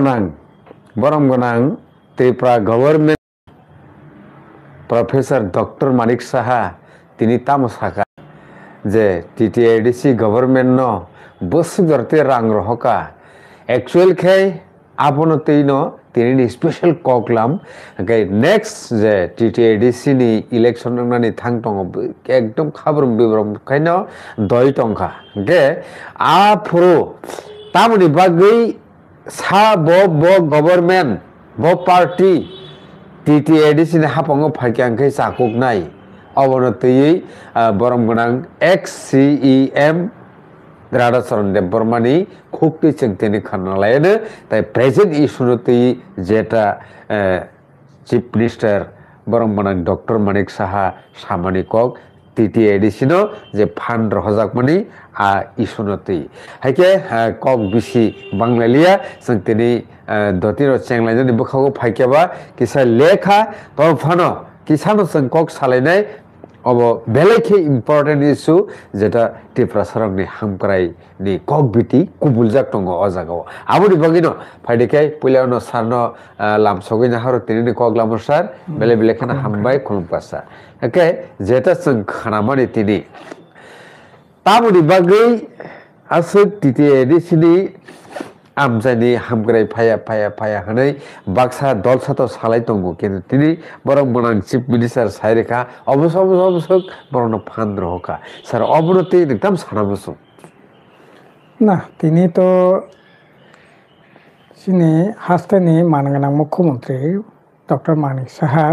বরম গনাং Tripura government professor doctor Manik Saha তিনি তাম সাকা যে টিটিআইডিসি গভর্নমেন্ট ন বসুক ধরতে রাং রহকা একচুয়াল খাই আপনো তেইন তিনি স্পেশাল ককলাম নেক্সট যে টিটিআইডিসি ni ইলেকশন নানি থাং দङ একদম খাবরম বিবরম খাইন দই টংখা গে আ ফুরু তামনি বাগৈ सा ब गभर्नमेंट ब पार्टी टीटीआईडीसी ने हापंग फाइक्यांखै साकुकनाय अवनतयै बरम गनां एक्स सीईएम राधाचरण देबबर्मानि खुक्ति चंगतेनि खानालायनो ताइ प्रेजेंट इशुनतै जेटा चीफ मिनिस्टर बरम गनां डॉक्टर मानिक साहा सामानि कक टीटीआईडीसी नो जे फान्ड रहजाकमानि आ इशुनतै हाइके कक बिसि बांग्लालिया जोंतेनि दतिनो चेंगलायनि बखागो फाइकेबा किसा लेखा तफानो किसानो जों कक सालायनाय अब बेलेखे इम्पोर्टेन्ट इशु जेटा टिप्रा सरंनि हामक्राय नि कक बिति कुबुलजाक दङ अजागाव आबुनि बगिनो फाइदेखाय पुलावनो सारनो लामसगैना हारो तिनि कक लामसार बेले बेलेखाना हामबाय खुलुमपासा ओके जेटा जों खानामानि तिनि तामुनि बागै आसो टीटीआईडीसी नि आमजानि हामग्राय फाया हनै बाक्सा दलसाथ सालाय दङ किन्तु तिनि बरं गनां चीफ मिनिस्टार साइरेखा अबसक बरनो फान्द रहका सार अबनति एकदम सानाबसु ना तिनि तो सिनि हास्तानि मानगोनां मुख्यमंत्री डॉक्टर मानिक साहा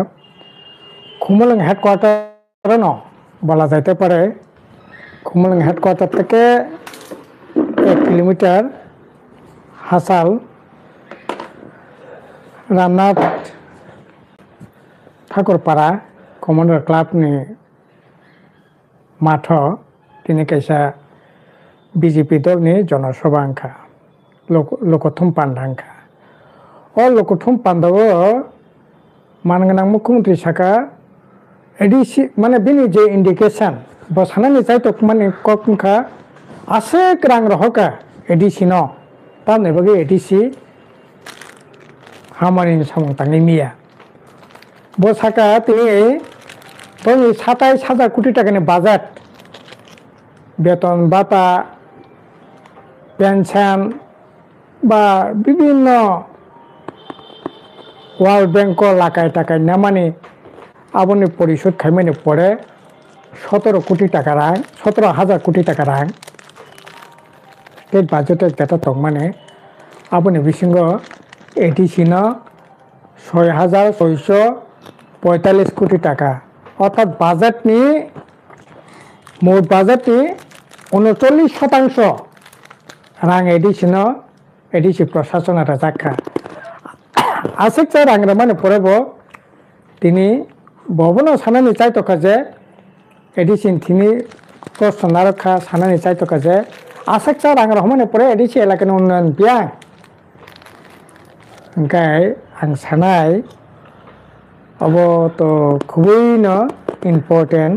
खुमलंग हेडक्वार्टार न बला जाइते पारे खुमलंग हेडक्वार्टार থেকে 1 किलोमीटर हासाल रामनाथ ठाकुरपारा कमान्डार क्लाबनि माथ तिनि कैसा बीजेपी दलनि जनसभा आंखा लोकथुम पान्डांखा अ लोकथुम पान्डावो मानगोनां मुख्यमंत्री साका एडीसी माने बिनि जे इंडिकेशन बसानानि जायतक माने ककनखा आसे रां रहका एडीसी न तामने बगे एडीसी हामानि सामं तांगै मिया बसाका तिनि तो 27,000 कोटी टाकानि बाजेट बेतन भाता पेंशन बा विभिन्न वर्ल्ड बैंक लाखाय टाकाय नामानि आबनि परिशोध खायमानि परे 17 कोटी टाका रां 17,000 कोटी टाका रां स्टेट बाजेट डेटा दं माने आबनि बिसिंगो एडीसी न 6,645 कोटी टाका अर्थात बाजेटनि मोट बाजेटनि 39% रां एडीसी प्रशासन राजाखा आसेक रां माने परेबो तिनि बबनो सानानि चाइतका जे एडीसी तिनि प्रश्न नारखा सानानि चाइतका जे आसेक रां रहमाने परे एडीसी एलाकानि उन्नयन बिया ओंखाय आं सानाय अब तो खुबैनो इम्पोर्टेन्ट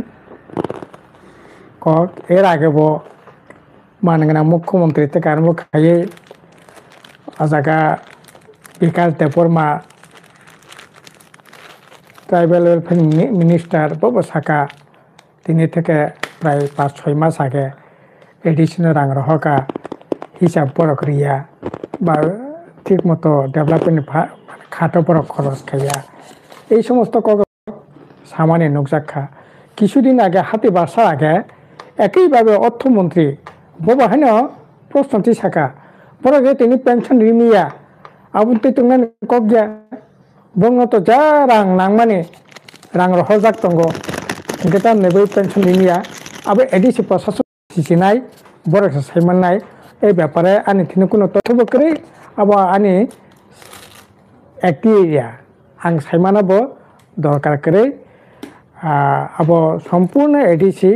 कक एर आगेबो मानगोनां मुख्यमंत्री ते कारबो खायै आजागा विकास देबबर्मा ट्राइबल वेलफेयर मिनिस्टार बसाका तिनि থেকে প্রায় 5-6 মাস আগে एडीसी रां रहका हिसाब बरक रिया बा ठीक मतो डेभलपमेंट खातो बरक खरच खाया এই সমস্ত সামান্য নুকজাখা কিছুদিন আগে হাতি বাসা আগে একইভাবে অর্থমন্ত্রী ববাহান প্রশ্নটি শাখা বড় তিনি পেনশন রিমিয়া আবুতে তুমি কবজা বংনত যা রাং নাংমানি রাং রহজাক দङ গেটা নেबै পেনশন রিমিয়া আবে এডিসি প্রশাসন সিসিনাই বড় সাইমাননাই এই ব্যাপারে আনি তিনি কোনো তথ্য বকরে আবা আনি একটি এরিয়া आं साइमानाबो दरकार करे अब सम्पूर्ण एडीसी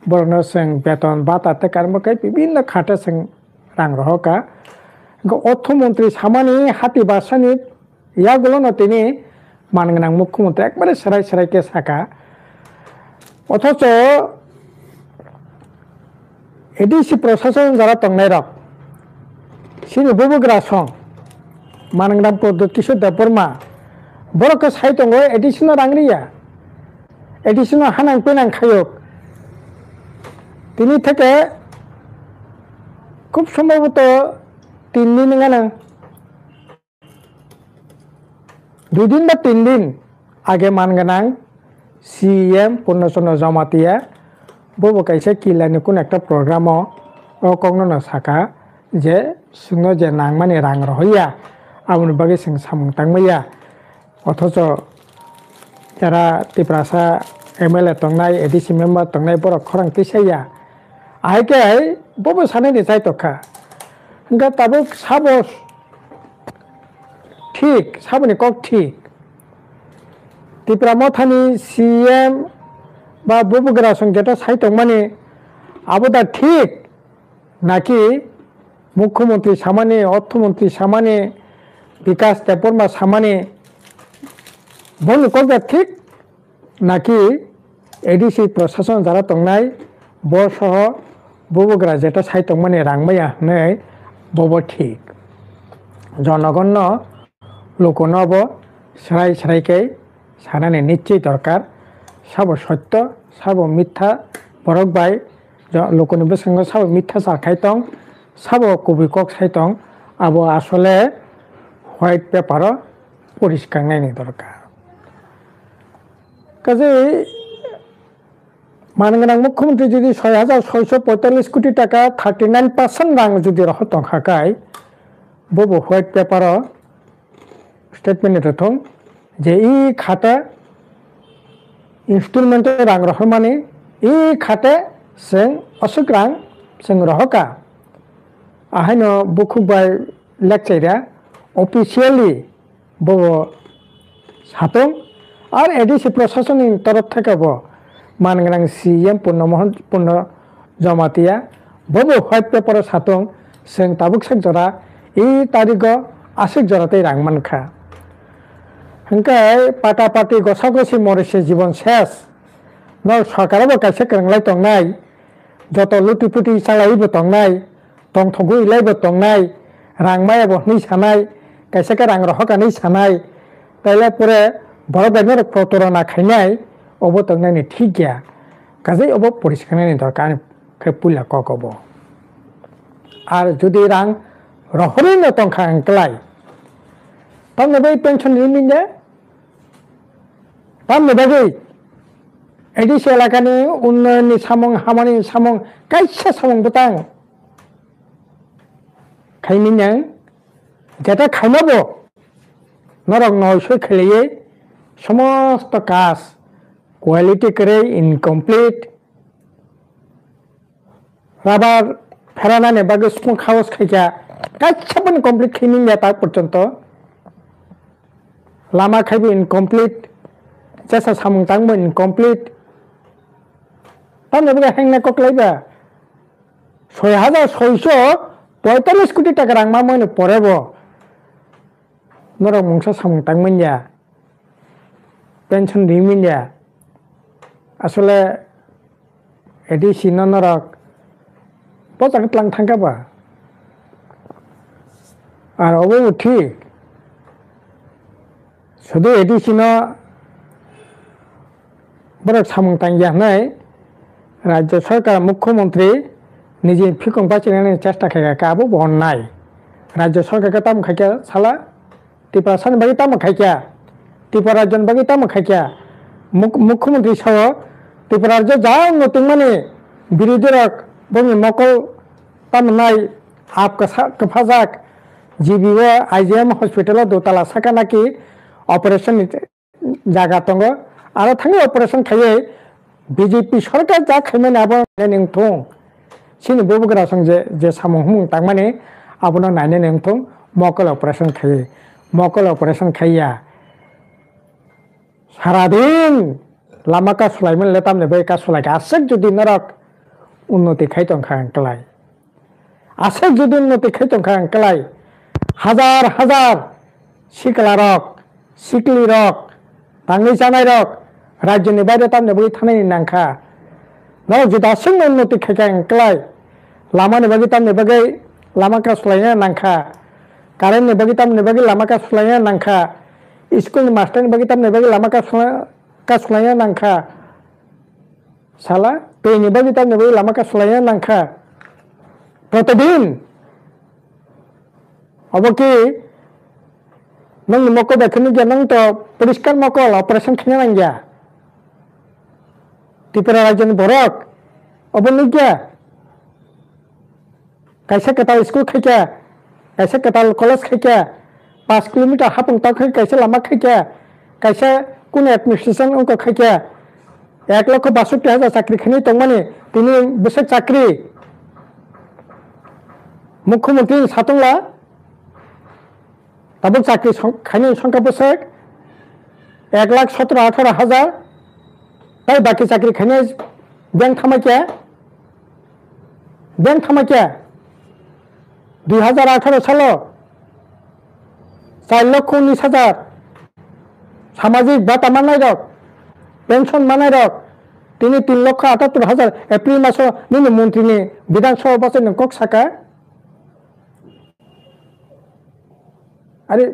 बरनो जों बेतन भाता कारमकै विभिन्न खाटा जों रां रहका अर्थमंत्री सामानि हाति बासानि यागुलो न तिनि मानगोनां मुख्यमंत्री एकबारे सराय के साका अथच एडीसी प्रशासन जारा तंनाय रक सिनि बुबुग्रा सं Manangram Product Kishu Deporma. Borok Saitongo, additional Angria. Additional Hanang Penang Kayok. তিনি থেকে খুব সম্ভবত 3 দিন না 2 দিন বা 3 দিন আগে মানগানাং সিএম পূর্ণচন্দ্র জমাতিয়া ববো কাইছে কিলানি কোন একটা প্রোগ্রাম ও কংননা সাকা যে সুনো যে নাং মানে রাং রহইয়া আমন বাগে সিং সামং তাংমাইয়া অথচ যারা ত্রিপুরাসা এমএলএ তংনাই এডিসি মেম্বার তংনাই বড় খরাং তিসাইয়া আইকে ববো সানে নি চাই তখা হংকা তাবো সাবস ঠিক সাবনি কক ঠিক ত্রিপুরা মথানি সিএম বা ববুগরা সংকেত সাইতং মানে আবদা ঠিক নাকি মুখ্যমন্ত্রী সামানে অর্থমন্ত্রী সামানে বিকাশ দেববর্মা সামানে বলু কবে ঠিক নাকি এডিসি প্রশাসন যারা তংনাই বসহ ববুগরা যেটা সাইতং মানে রাংমাইয়া হनै ববো ঠিক জনগণ লোকনব সরাই সরাইকে সারানে নিশ্চয়ই দরকার সব সত্য সব মিথ্যা বরক বাই লোকনি বেসঙ্গ সব মিথ্যা সারখাইতং সব কবি কক সাইতং আবো আসলে হোয়াইট পেপার পরিষ্কার নাইনি দরকার কাজে মানগানাং মুখ্যমন্ত্রী যদি 6,645 কোটি টাকা 39% রাং যদি রহতং হাকায় ববো হোয়াইট পেপার স্টেটমেন্ট থং যে এই খাতে ইনস্টলমেন্টে রাং রহ মানে এই খাতে जों असुक रां जों रहका आहायनो बुखुबाय लेक्चारा अफिशियली बबो सातों और एडिसि प्रशासननि तरफ थेकेबो मानगोनां सीएम पूर्ण जमातिया बबो व्हाइट पेपर सातों जों ताबुक सेक जरा ई तारिखो आसिक जराते रां मानखा हंकाय पाटा पाटी गसा गसी मरेसे जीवन शेष न सरकाराबो कायसे केंगलाय तंनाय যত লুটি পুটি চালাইবো তংনাই টং ঠগু ইলাইবো তংনাই রাংমায়াবো নি সানাই কাইসাকে রাং রহকানি সানাই তাইলে পরে বড় বেগের প্রতরণা খাইনাই অবো তংনাইনি ঠিক গিয়া কাজেই অবো পরিষ্কারনি দরকার পুলা ককব আর যদি রাং রহরই না তংখা আংকলাই তামনে बै পেনশন নিমিনে তামনে বাগৈ एडिसि एलाकानि उन्नयननि सामं हामानि सामं कायसा सामं बतां खायमिनों जेटा खायमाबो नरक नयसय खेलेयै समस्त काज क्वालिटी करे इनकमप्लीट राबार फेरानाने बागे स्मुक हाउस खायजा कायसाबो कमप्लीट खायमिनया ता पर्यन्त लामा खायबो इनकमप्लीट जेसा सामं तांबो इनकमप्लीट তাহলে বলে হ্যাংনা ককলাইবা 6,645 কোটি টাকা রাংমা মনে পড়েব নরক মংসা সামং তাংমিনয়া পেনশন রিমিনয়া আসলে এডিসি নরক পজাকে তলাং থাঙ্গাবা আর অবো ঠিক শুধু এডিসি ন বড় সামং তাঙ্গিয়া নাই राज्य सरकार मुख्यमंत्री निजे फिकं बाचिनानै चेष्टा खायगा काबो बहननाय राज्य सरकार का ताम खायका साला त्रिपुरा सान बागै ताम खायका त्रिपुरा राज्य बागै ताम खायका मुख्यमंत्री सह त्रिपुरा राज्य जा उन्नति माने बिरोधी रक बनि मकल ताम नाय आपका कफाजाक जीबीओ आईजीएम हॉस्पिटल दोताला साका नाकि ऑपरेशन जागा दङ आरो थाङै ऑपरेशन खायै बीजेपी सरकार जा खायमाने आबो नेंथं सिनि बबुगरा सं जे सामं हुं तांमाने आबोनो नायने नेंथं मकल ऑपरेशन खायै मकल ऑपरेशन खायया सारा दिन लामा का सुलायमोन लेतामने बै का सुलायका आसेक जुदि नरक उन्नति खायतं खांकलाय आसेक जुदि उन्नति खायतं खांकलाय हाजार हाजार सिकला रक सिकली रक तांगै जानाय रक राज्यनि बायरे तामने बै थानायनि नांखा न जुदासिम उन्नति खायखांकलाय लामानि बागै तामने बागै लामा का सुलायनो नांखा karen ni bagi tam ni bagi lama ka sulanya nangka school ni master ni bagi tam ni bagi lama ka sulanya nangka salah pe ni bagi tam ni bagi lama ka sulanya nangka protodin oboki nang moko dekhni ge nang to poriskar moko operation khanya nang ya tipra rajan borok obon gya kaisa kata school khaikya kaisa kata college khaikya 5 kilometer hapung tak kaisa lama khaikya kaisa kun administration onko khaikya 1,62,000 চাকরি খানি তংমানি তিনি বছর চাকরি মুখ্যমন্ত্রী সাতংলা তাবো চাকরি খানি সংখ্যা বছর 1,17,18,000 তাই বাকি চাকরি খানি ব্যাংক থামাইকে 2018 সালে 4,19,000 সামাজিক ভাতা মানাই রক পেনশন মানাই রক তিনি 3,78,000 এপ্রিল মাস নিনি মন্ত্রী নি বিধানসভা বছর কক সাকা আরে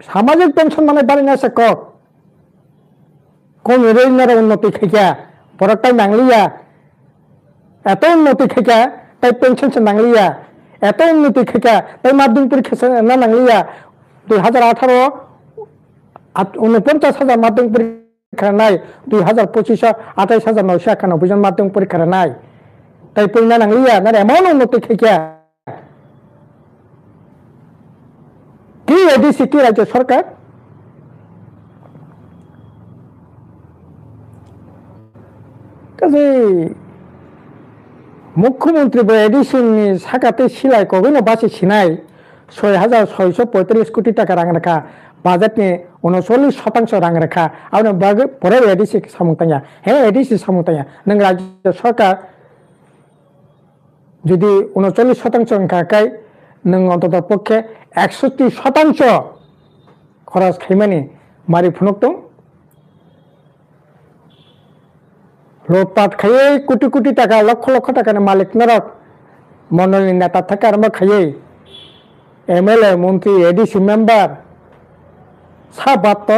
সামাজিক পেনশন মানে বাড়ি না সে কক কোন রেইনার উন্নতি খাইকা পরটাই নাংলিয়া এত উন্নতি খাইকা তাই পেনশন সে নাংলিয়া এত উন্নতি খাইকা তাই মাধ্যমিক পরীক্ষা না নাংলিয়া 2018 49,000 মাধ্যমিক পরীক্ষা নাই 2025 28,991 জন মাধ্যমিক পরীক্ষা নাই তাই পরিণা নাংলিয়া না এমন উন্নতি খাইকা কি এডিসি কি রাজ্য সরকার কাজে মুখ্যমন্ত্রী এডিসি সাকাতে সিলাই কবিনো বাসি সিনাই 6,635 কোটি টাকা রাং রেখা বাজেট নি 39% রাং রেখা আর পরে এডিসি সামুতাইয়া হ্যাঁ এডিসি সামুতাইয়া নং রাজ্য সরকার যদি 39% অঙ্কাকাই নং অন্তত পক্ষে 61% খরচ খাইমানি মারি ফুনক দं লুটপাট খাইয়ে কোটি কোটি টাকা লক্ষ লক্ষ টাকার মালিক নরক মন্ডলী নেতা থেকে আরম্ভ খাইয়ে এমএলএ মন্ত্রী এডিসি মেম্বার সাবাত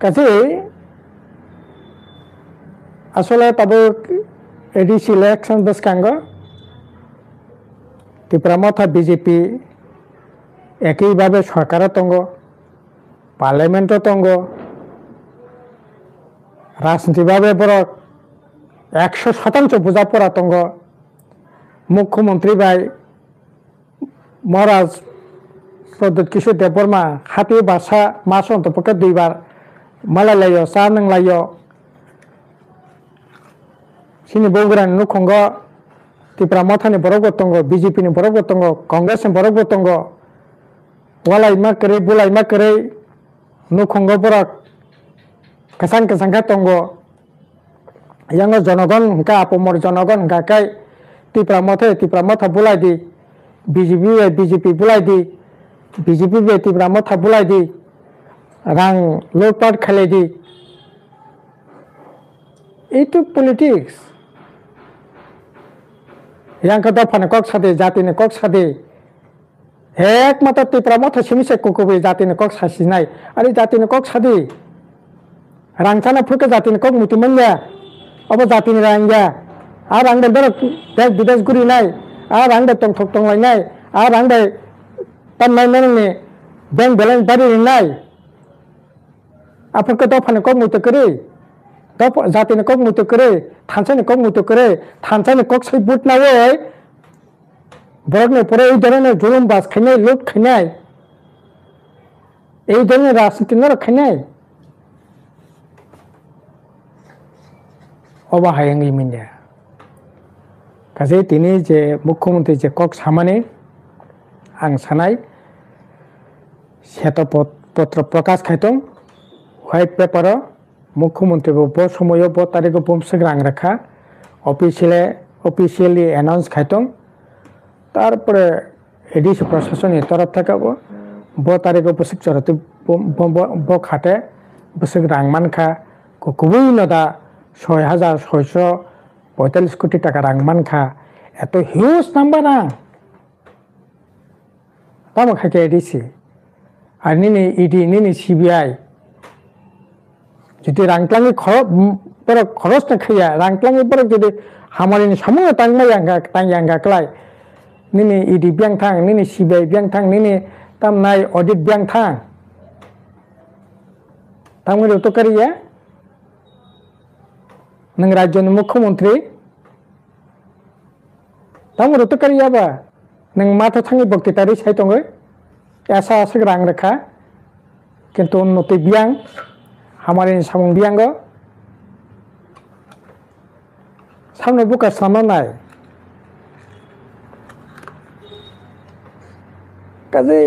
কাছে আসলে তাদের এডিসি ইলেকশন বসকাঙ্গ ত্রিপুরা মথা বিজেপি একইভাবে সরকার তঙ্গ পার্লামেন্ট তঙ্গ রাজনীতিভাবে বড় 100% বোঝাপড়া তঙ্গ মুখ্যমন্ত্রী ভাই মহারাজ প্রদ্যুৎ কিশোর দেববর্মা হাতি বাসা মাস অন্তপক্ষে 2 বার মালাইলাইও চা নাংলাইও সিনি বগুড়ানি নুখঙ্গ ত্রিপুরা মথানি বড় তঙ্গ বিজেপি ni বড় তঙ্গ কংগ্রেস ni বড় তঙ্গ ওয়ালাইমা করে বুলাইমা করে নুখঙ্গ বড় kesan ka tonggo yang janogon ka apomor janogon ka kai Tirupura motha bulai di BJP bulai di BJP be Tirupura motha bulai di rang lotpat khale di itu politics yang ka dofane kok sade jati ne kok sade ekmatra Tirupura motha simise kokobe jati ne kok sasinai ari jati ne kok sade রাংসানা ফুকে জাতিনি কক মুতিমন্যা অব জাতিনি রাঙ্গা আর রাংদে দরক দেশ বিদেশ ঘুরি নাই আর রাংদে টং ঠক টং লাই নাই আর রাংদে তান্নাই মেননি ব্যাংক ব্যালেন্স বাড়ি নাই আপনাকে দফানে কক মুতে করে দফ জাতিনি কক মুতে করে থানসানি কক মুতে করে থানসানি কক সেই বুট না ওই বরকনে পরে এই ধরনের জুলুম বাস খাইনাই লুট খাইনাই এই ধরনের রাজনীতি নর খাইনাই অবাহায়াং ইমিন্যা কাজে তিনি যে মুখ্যমন্ত্রী যে কক সামানে আং সানাই শ্বেতপত্র প্রকাশ খাইতং হোয়াইট পেপার মুখ্যমন্ত্রী ব সময় ব তারিখ বমসেক রাং রেখা অফিসিয়ালি অ্যানাউন্স খাইতং তারপরে এডিসি প্রশাসনের তরফ থেকে ব তারিখ বসিক চরতে ব খাটে বসিক রাং মানখা কুবুই নদা 6,645 কোটি টাকা রাং মানখা এত হিউজ নাম্বার রাং tamo khake edisi আর nini ইডি nini সিবিআই যদি রাংক্লাংনি খরচ না খাইয়া রাংক্লাংনি পরে যদি হামারিনি সামনে টাঙ্গাঙ্গা ক্লাই nini ইডি বিয়াং থাং nini সিবিআই বিয়াং থাং nini তামনাই অডিট বিয়াং থাং তামগুলো তো করিয়া नों राज्यनि मुख्यमंत्री तामुरो तो करियाबा नों माथो थांनि बक्तितारि साइतङो ऐसा रां रेखा किन्तु उन्नति बियां हमारे सामुं बियांगो सामने बुका सामनाय काजे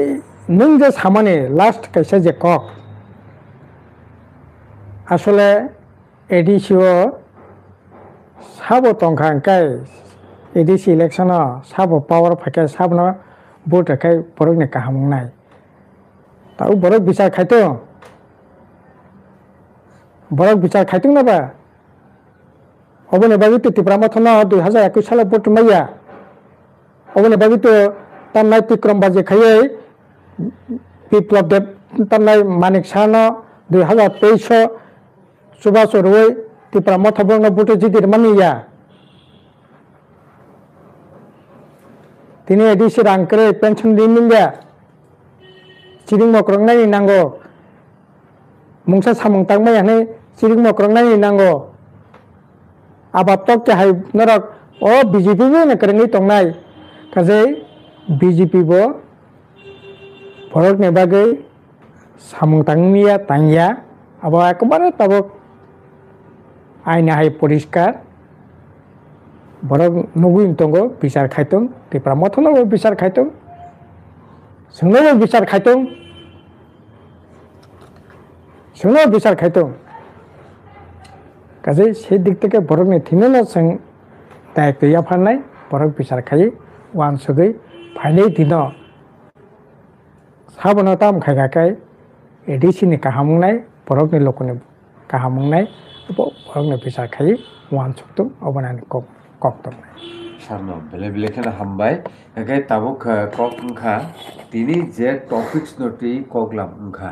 नों जे सामाने लास्ट कैसे जे कक आसले एडिसिओ साबो तंखांखाय एडिसि इलेक्शन साबो पावर फाके साबनो भोट खाय बरकनि काहामनाय ताउ बरक बिचार खायतो नाबा अबने बागि तो तिप्रा मथना 2021 साल भोट माया अबने बागि तो तामनाय तिक्रम बाजे खायै बिप्लब देव तामनाय मानिक सानो 2023 सुभाष रोय तिप्रा मथबरनो भोट जिदिर मानिया तिनी एडिसि रांकरे पेंशन दिमिल्या चिरिं मक्रंनायनि नांगौ मुंसा सामुं तांमायानै चिरिं मक्रंनायनि नांगौ आबाद तक हाय नरक ओ बीजेपी बो नकरनि तंनाय काजे बीजेपी बो भरतनि बागै सामुं तांमिया तांया आबा एकबारे ताबो आयना हाय परिष्कार बरक नुगुइन तंगो बिचार खायतं तिप्रा मथनबो बिचार खायतं सोंनोबो बिचार खायतं काजे से दिक থেকে बरकनि थिननो जों दायित्व गैया फाननाय बरक बिचार खायै वान सुगै फाइनै दिन साबनो ताम खायगाखाय एडिसिनि काहामुंनाय बरकनि लोकनि काहामुंनाय बरकनि बिचार खायै वान सुक्तं अबनानि कक्तं सारनो बेले बेले खेना हामबाय एके ताबुक कक उंखा तिनी जे टॉपिक्स नोटी कगलाम उंखा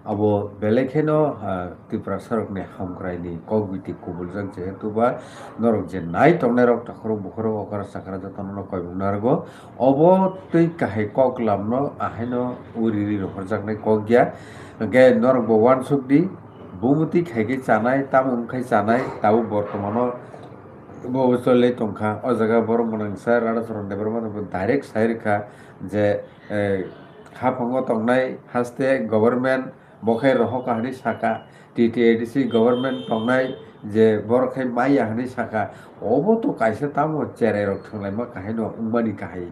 अबो बेले खेनो त्रिपुरा सरकने हामग्रायनि कक बिति कुबुलजों जेहेतुबा नरक जे नाय तंनाय रक तखरो बुखरो अकर साखरा जतनो कय बुंनारगो अबो तै काहे कगलामनो आहायनो उरिरि रखरजाकनाय कगया गे नरक बो वान सुकदि बुमुति खायगे जानाय ताम उंखाय जानाय ताबो बर्तमानो बचले तंखा अ जागा बर मनंसा राडा सरन देबरमान डाइरेक्ट साइरखा जे हाफंगो तंनाय हास्ते गवर्नमेंट बखाय रह काहनी साका टीटीएडीसी गवर्नमेंट तंनाय जे बरखाय माया हनी साका अबो तो कायसे तामो चेरे रक थंलाय मा काहेनो उंबानि काहे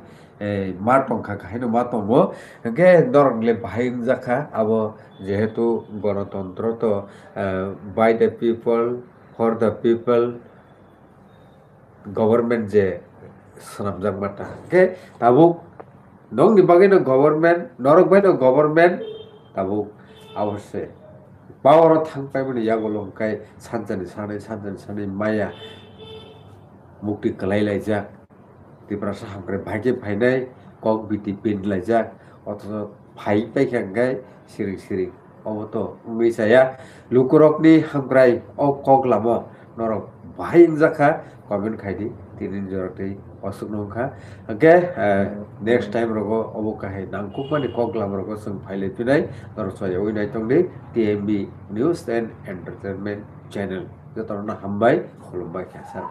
मा तंखा काहेनो मा तंगो गे दरगले बाहाय जाखा अबो जेहेतु गणतंत्र तो by the people for the people government जे सनामजाक बाटा के ताबुक नों निबागे नो गवर्नमेंट नरक बाय नो गवर्नमेंट ताबुक अवश्य पावर थांपाय बनि यागोलंकाय सानजानि सानै माया मुक्ति कलायलायजाक त्रिपुरा साहामग्रे भागे फायनाय कक बिति पेनलायजाक अथच फाय पायखांगाय सिरि अबतो उंगैसाया लुकुरकनि हामग्राय अ कगलामो नरक बाहाय जाखा कमेन्ट खायदि तिनि जरतै असुक नंखा के नेक्स्ट टाइम रगो अबो काहे नांकुमानि कगलाम रगो जों फाइले पिनाय नरसया उइनाय तंदि TMB news and entertainment channel जतरना हामबाय खुलुमबाय सार